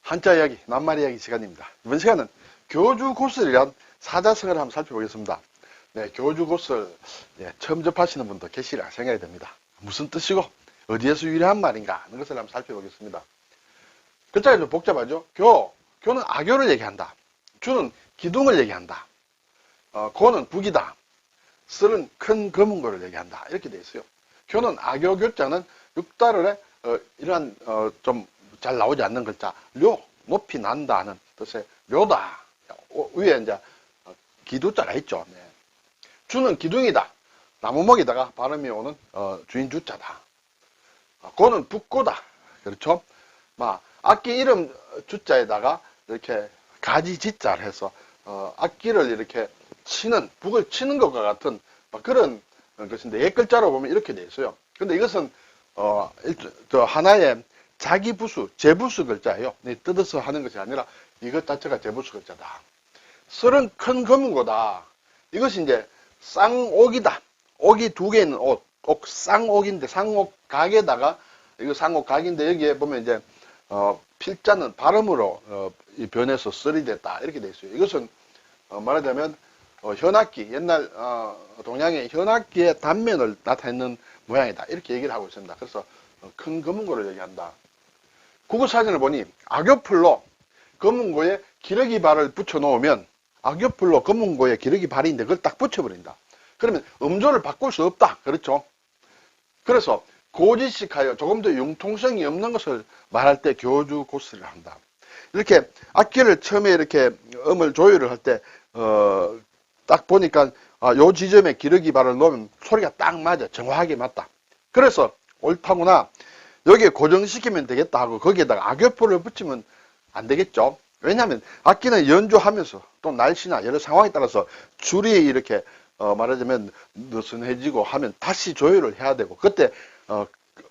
한자 이야기, 낱말 이야기 시간입니다. 이번 시간은 교주고슬이란 사자성어를 한번 살펴보겠습니다. 네, 교주고슬 처음 접하시는 분도 계시리라 생각이 됩니다. 무슨 뜻이고 어디에서 유래한 말인가 하는 것을 한번 살펴보겠습니다. 글자가 좀 복잡하죠. 교는 아교를 얘기한다. 주는 기둥을 얘기한다. 고는 북이다. 슬은 큰 검은고를 얘기한다. 이렇게 되어 있어요. 교는 아교 교자는 육달을에 이러한 좀 잘 나오지 않는 글자 료, 높이 난다 하는 뜻의 료다. 위에 이제 기두자가 있죠. 네. 주는 기둥이다. 나무목에다가 발음이 오는 주인 주자다. 고는 북고다. 그렇죠? 악기 이름 주자에다가 이렇게 가지 지자를 해서 악기를 이렇게 치는, 북을 치는 것과 같은 그런 것인데, 옛 글자로 보면 이렇게 되어 있어요. 근데 이것은 하나의 자기 부수, 제부수 글자예요. 뜯어서 하는 것이 아니라 이것 자체가 제부수 글자다. 슬은 큰 검은고다. 이것이 이제 쌍옥이다. 옥이 두 개 있는 옷, 쌍옥인데, 쌍옥 각에다가, 이거 쌍옥 각인데, 여기에 보면 이제 필자는 발음으로 변해서 슬이 됐다. 이렇게 되어 있어요. 이것은 말하자면 현악기, 옛날 동양의 현악기의 단면을 나타내는 모양이다. 이렇게 얘기를 하고 있습니다. 그래서 큰 검은고를 얘기한다. 국어사전을 보니 악교풀로 검은고에 기러기 발을 붙여 놓으면, 악교풀로 검은고에 기러기 발이 있는데 그걸 딱 붙여버린다. 그러면 음조를 바꿀 수 없다. 그렇죠? 그래서 고지식하여 조금 더 융통성이 없는 것을 말할 때 교주고슬을 한다. 이렇게 악기를 처음에 이렇게 음을 조율을 할 때 딱 보니까 요 지점에 기러기 발을 놓으면 소리가 딱 맞아. 정확하게 맞다. 그래서 옳다구나, 여기에 고정시키면 되겠다 하고 거기에다가 악교풀을 붙이면 안 되겠죠. 왜냐하면 악기는 연주하면서 또 날씨나 여러 상황에 따라서 줄이 이렇게 말하자면 느슨해지고 하면 다시 조율을 해야 되고, 그때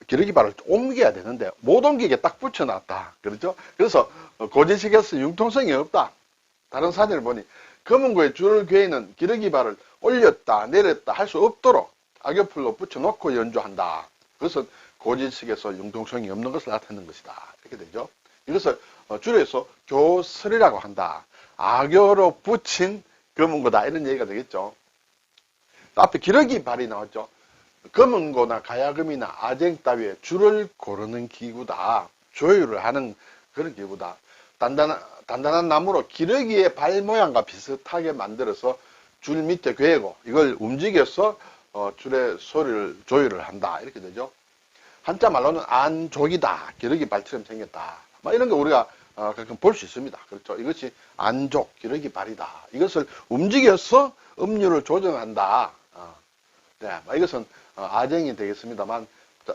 기러기 발을 옮겨야 되는데 못 옮기게 딱 붙여놨다. 그렇죠? 그래서 고지식에서 융통성이 없다. 다른 사진을 보니 검은고에 줄을 괴이는 기러기 발을 올렸다 내렸다 할 수 없도록 악교풀로 붙여놓고 연주한다. 그것은 고지식에서 융통성이 없는 것을 나타내는 것이다. 이렇게 되죠. 이것을 줄여서 교슬이라고 한다. 악교로 붙인 검은고다. 이런 얘기가 되겠죠. 앞에 기러기 발이 나왔죠. 검은고나 가야금이나 아쟁 따위에 줄을 고르는 기구다. 조율을 하는 그런 기구다. 단단한 나무로 기러기의 발 모양과 비슷하게 만들어서 줄 밑에 괴고 이걸 움직여서 줄의 소리를 조율을 한다. 이렇게 되죠. 한자 말로는 안족이다. 기러기 발처럼 생겼다. 이런 거 우리가 가끔 볼 수 있습니다. 그렇죠. 이것이 안족, 기러기 발이다. 이것을 움직여서 음률을 조정한다. 네, 이것은 아쟁이 되겠습니다만,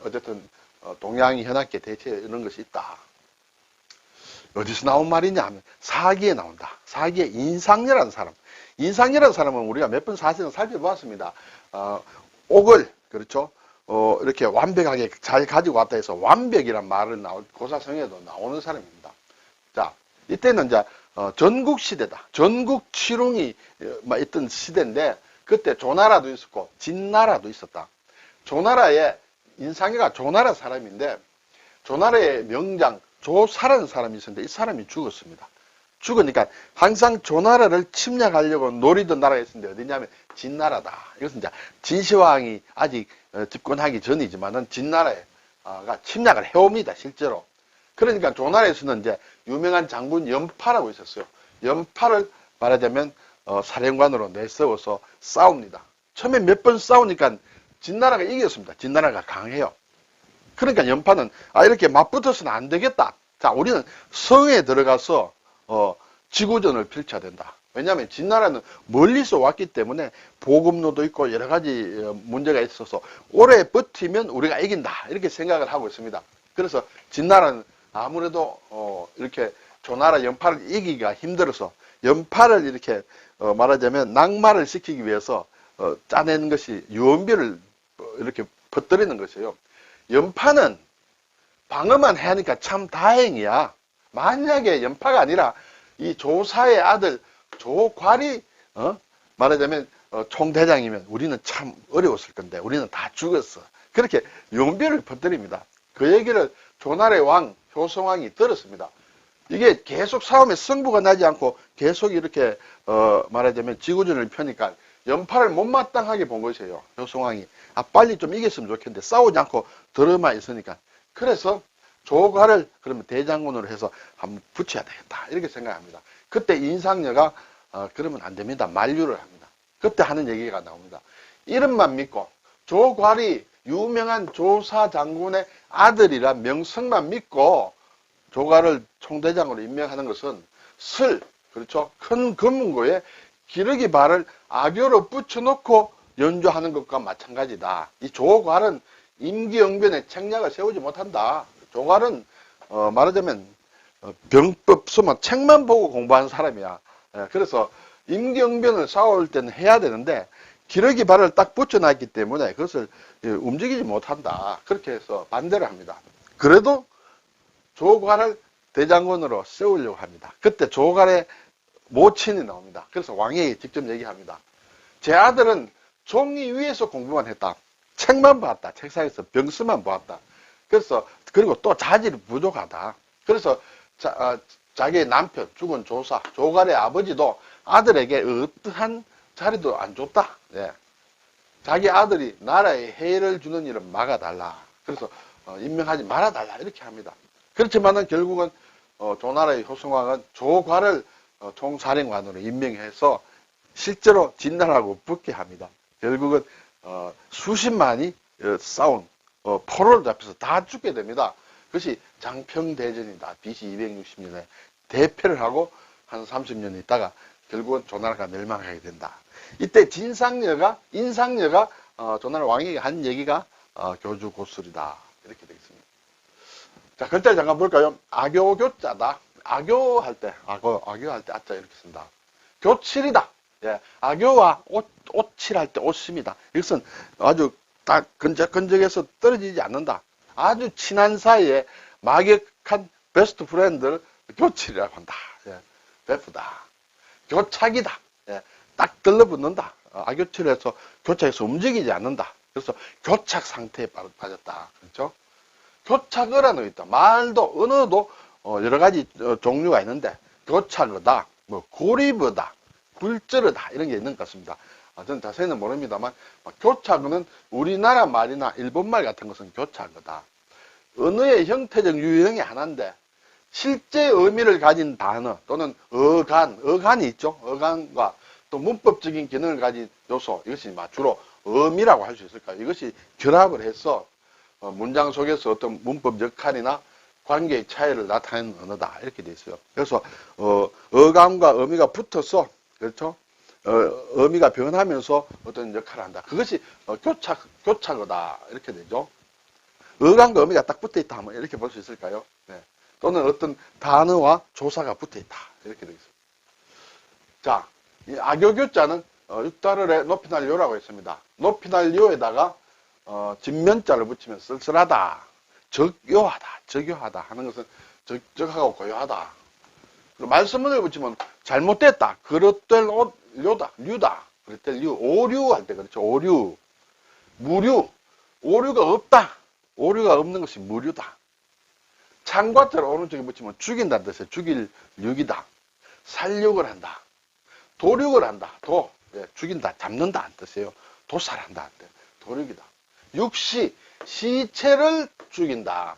어쨌든 동양이 현악계 대체에 이런 것이 있다. 어디서 나온 말이냐 하면 사기에 나온다. 사기에 인상녀라는 사람. 인상녀라는 사람은 우리가 몇 번 사실은 살펴보았습니다. 옥을, 그렇죠, 이렇게 완벽하게 잘 가지고 왔다 해서 완벽이란 말을 고사성에도 나오는 사람입니다. 자, 이때는 이제 전국 시대다. 전국 칠웅이 있던 시대인데, 그때 조나라도 있었고 진나라도 있었다. 조나라의 인상이가 조나라 사람인데, 조나라의 명장 조사라는 사람이 있었는데 이 사람이 죽었습니다. 죽으니까 항상 조나라를 침략하려고 노리던 나라가 있었는데 어디냐면 진나라다. 이것은 이제 진시황이 아직 집권하기 전이지만은 진나라가 침략을 해옵니다. 실제로. 그러니까 조나라에서는 이제 유명한 장군 연파라고 있었어요. 연파를 말하자면 사령관으로 내세워서 싸웁니다. 처음에 몇 번 싸우니까 진나라가 이겼습니다. 진나라가 강해요. 그러니까 연파는 이렇게 맞붙어서는 안 되겠다. 자, 우리는 성에 들어가서 지구전을 펼쳐야 된다. 왜냐하면 진나라는 멀리서 왔기 때문에 보급로도 있고 여러 가지 문제가 있어서 오래 버티면 우리가 이긴다. 이렇게 생각을 하고 있습니다. 그래서 진나라는 아무래도 이렇게 조나라 연파를 이기기가 힘들어서 연파를 이렇게 말하자면 낙마를 시키기 위해서 짜낸 것이 유언비를 이렇게 퍼뜨리는 것이에요. 연파는 방어만 해야 하니까 참 다행이야. 만약에 연파가 아니라 이 조사의 아들 조괄이 말하자면 총대장이면 우리는 참 어려웠을 건데 우리는 다 죽었어. 그렇게 유언비를 퍼뜨립니다. 그 얘기를 조나라의 왕 효성왕이 들었습니다. 이게 계속 싸움에 승부가 나지 않고 계속 이렇게 말하자면 지구전을 펴니까 연파를 못마땅하게 본 것이에요. 효성왕이 빨리 좀 이겼으면 좋겠는데 싸우지 않고 들어만 있으니까. 그래서 조과를 그러면 대장군으로 해서 한번 붙여야 되겠다 이렇게 생각합니다. 그때 인상녀가 그러면 안 됩니다. 만류를 합니다. 그때 하는 얘기가 나옵니다. 이름만 믿고 조괄이 유명한 조사 장군의 아들이라 명성만 믿고 조괄을 총대장으로 임명하는 것은 그렇죠? 큰 검은고에 기러기 발을 악교로 붙여놓고 연주하는 것과 마찬가지다. 이 조괄은 임기응변에 책략을 세우지 못한다. 조괄은 말하자면 병법, 책만 보고 공부하는 사람이야. 그래서 임기응변을 싸울 때는 해야 되는데 기러기 발을 딱 붙여놨기 때문에 그것을 움직이지 못한다. 그렇게 해서 반대를 합니다. 그래도 조괄을 대장군으로 세우려고 합니다. 그때 조괄의 모친이 나옵니다. 그래서 왕에게 직접 얘기합니다. 제 아들은 종이 위에서 공부만 했다. 책만 봤다. 책상에서 병수만 보았다. 그리고 또 자질이 부족하다. 그래서 자기의 남편, 죽은 조사, 조괄의 아버지도 아들에게 어떠한 자리도 안 줬다. 예. 자기 아들이 나라에 해를 주는 일을 막아달라. 그래서 임명하지 말아달라. 이렇게 합니다. 그렇지만은 결국은 조나라의 효성왕은 조괄을 총사령관으로 임명해서 실제로 진달하고 붙게 합니다. 결국은 수십만이 싸운 포로를 잡혀서 다 죽게 됩니다. 그것이 장평대전이다. BC 260년에 대패를 하고 한 30년 있다가 결국은 조나라가 멸망하게 된다. 이때 인상녀가 조나라 왕에게 한 얘기가 교주고술이다. 이렇게 되겠습니다. 자, 글자를 잠깐 볼까요? 악교교자다. 악교할 때 아자 이렇게 쓴다. 교칠이다. 예, 악교와 옷칠할 때 옷입니다. 이것은 아주 딱 건적해서 떨어지지 않는다. 아주 친한 사이에 막역한 베스트 프렌드를 교칠이라고 한다. 예, 베프다. 교착이다. 예, 딱 들러붙는다. 악교칠해서 교착해서 움직이지 않는다. 그래서 교착 상태에 빠졌다. 그렇죠? 교착어라는 게 있다. 말도, 언어도 여러 가지 종류가 있는데 교착어다, 고리버다, 굴절어다 이런 게 있는 것 같습니다. 저는 자세히는 모릅니다만 교착어는 우리나라 말이나 일본말 같은 것은 교착어다. 언어의 형태적 유형이 하나인데 실제 의미를 가진 단어 또는 어간이 있죠. 어간과 또 문법적인 기능을 가진 요소, 이것이 주로 어미라고 할 수 있을까요? 이것이 결합을 해서 문장 속에서 어떤 문법 역할이나 관계의 차이를 나타내는 언어다. 이렇게 돼 있어요. 그래서 어감과 어미가 붙어서, 그렇죠? 어미가 변하면서 어떤 역할을 한다. 그것이 교착어다. 이렇게 되죠. 어감과 어미가 딱 붙어 있다 하면 이렇게 볼 수 있을까요? 네. 또는 어떤 단어와 조사가 붙어 있다. 이렇게 되겠습니다. 자, 이 악교교자는 육달을에 높이날요라고 했습니다. 높이날요에다가 진면자를 붙이면 쓸쓸하다, 적요하다 하는 것은 적적하고 고요하다. 그리고 말씀문을 붙이면 잘못됐다, 그릇될 옷, 류다, 그릇될 류, 오류 할 때 그렇죠. 오류, 무류, 오류가 없다, 오류가 없는 것이 무류다. 창과자를 오른쪽에 붙이면 죽인다는 뜻이에요. 죽일 류이다. 살육을 한다, 도륙을 한다, 죽인다, 잡는다 하는 뜻이에요. 도살한다 하는 뜻, 도륙이다. 육시, 시체를 죽인다.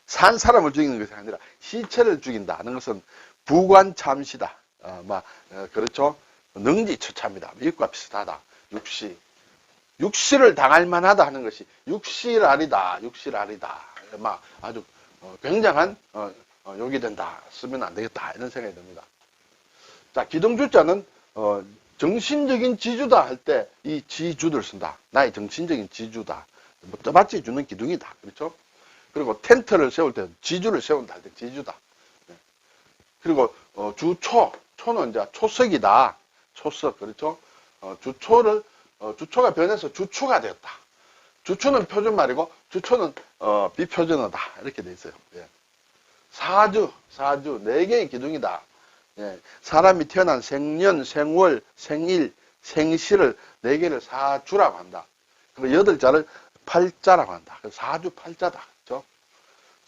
산 사람을 죽이는 것이 아니라 시체를 죽인다 하는 것은 부관참시다. 그렇죠. 능지처참이다. 이것과 비슷하다. 육시를 당할 만하다 하는 것이 육실아리다. 아주 굉장한 욕이 된다. 쓰면 안 되겠다. 이런 생각이 듭니다. 자, 기동주자는 정신적인 지주다 할 때 이 지주를 쓴다. 나의 정신적인 지주다. 떠받치 주는 기둥이다. 그렇죠? 그리고 텐트를 세울 때 지주를 세운다 할 때 지주다. 그리고 초는 이제 초석이다. 초석, 그렇죠? 주초가 변해서 주초가 되었다. 주초는 표준말이고 주초는 비표준어다. 이렇게 돼 있어요. 예. 사주, 4개의 기둥이다. 예. 사람이 태어난 생년, 생월, 생일, 생시를 4개를 사주라고 한다. 그리고 8자를 팔자라고 한다. 사주 팔자다. 그렇죠?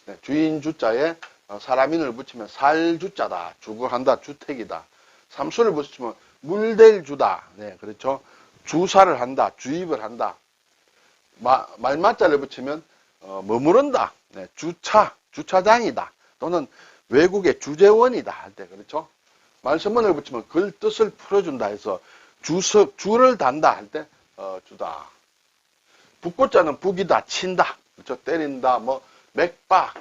네. 주인 주자에 사람인을 붙이면 살주자다. 주거한다. 주택이다. 삼수를 붙이면 물될 주다. 네, 그렇죠. 주사를 한다. 주입을 한다. 말맞자를 붙이면 머무른다. 네, 주차장이다. 또는 외국의 주재원이다. 할 때, 그렇죠. 말서문을 붙이면 글 뜻을 풀어준다 해서 주를 단다. 할 때, 주다. 북고자는 북이다. 친다. 그렇죠. 때린다. 뭐, 맥박.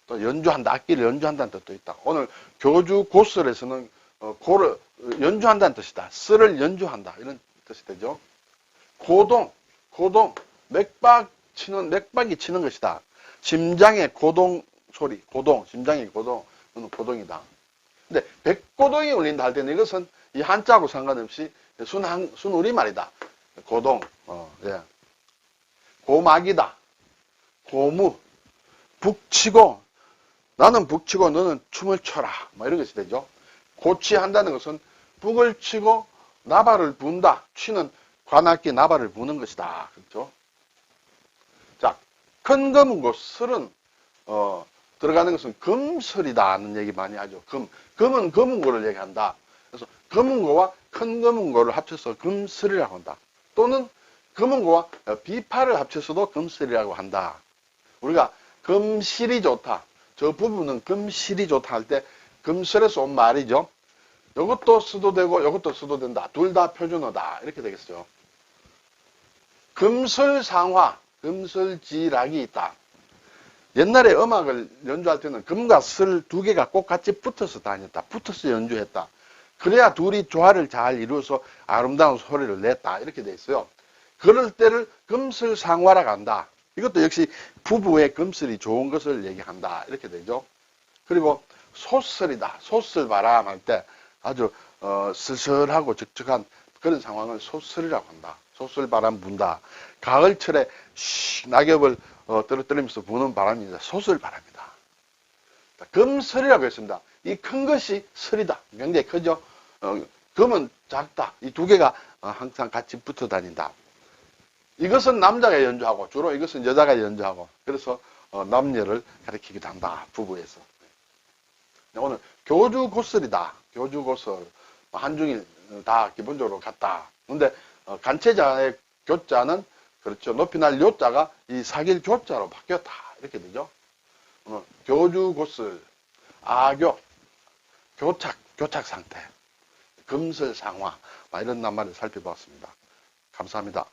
또 연주한다. 악기를 연주한다는 뜻도 있다. 오늘 교주 고설에서는 고를 연주한다는 뜻이다. 쓸을 연주한다. 이런 뜻이 되죠. 고동. 맥박이 치는 것이다. 심장의 고동 소리. 심장의 고동이다. 근데 백고동이 울린다 할 때는 이것은 이 한자하고 상관없이 순우리말이다. 고동. 예. 고막이다. 고무. 북치고, 나는 북치고 너는 춤을 춰라. 뭐 이런 것이 되죠. 고치한다는 것은 북을 치고 나발을 분다. 치는 관악기 나발을 부는 것이다. 그렇죠? 자, 큰 검은고 설은 들어가는 것은 금설이다는 얘기 많이 하죠. 금은 검은고를 얘기한다. 그래서 검은고와 큰 검은고를 합쳐서 금설이라고 한다. 또는 검은고와 비파를 합쳐서도 금설이라고 한다. 우리가 금실이 좋다. 저 부분은 금실이 좋다 할 때 금설에서 온 말이죠. 이것도 써도 되고 이것도 써도 된다. 둘 다 표준어다. 이렇게 되겠죠. 금설상화, 금설지락이 있다. 옛날에 음악을 연주할 때는 금과 설 두 개가 꼭 같이 붙어서 다녔다. 붙어서 연주했다. 그래야 둘이 조화를 잘 이루어서 아름다운 소리를 냈다. 이렇게 돼 있어요. 그럴 때를 금설상화라고 한다. 이것도 역시 부부의 금슬이 좋은 것을 얘기한다. 이렇게 되죠. 그리고 소설이다. 소설바람 할 때 아주 쓸쓸하고 적적한 그런 상황을 소설이라고 한다. 소설바람 분다. 가을철에 낙엽을 떨어뜨리면서 부는 바람이다. 소설바람이다. 금설이라고 했습니다. 이 큰 것이 설이다. 굉장히 크죠. 금은 작다. 이 두 개가 항상 같이 붙어 다닌다. 이것은 남자가 연주하고 주로 이것은 여자가 연주하고 그래서 남녀를 가리키기도 한다. 부부에서. 오늘 교주고설이다. 교주고설. 한중일 다 기본적으로 같다. 근데 간체자의 교자는 그렇죠. 높이 날 요자가 이 사귈 교자로 바뀌었다. 이렇게 되죠. 교주고설, 아교, 교착 상태, 금설상화 이런 낱말을 살펴봤습니다. 감사합니다.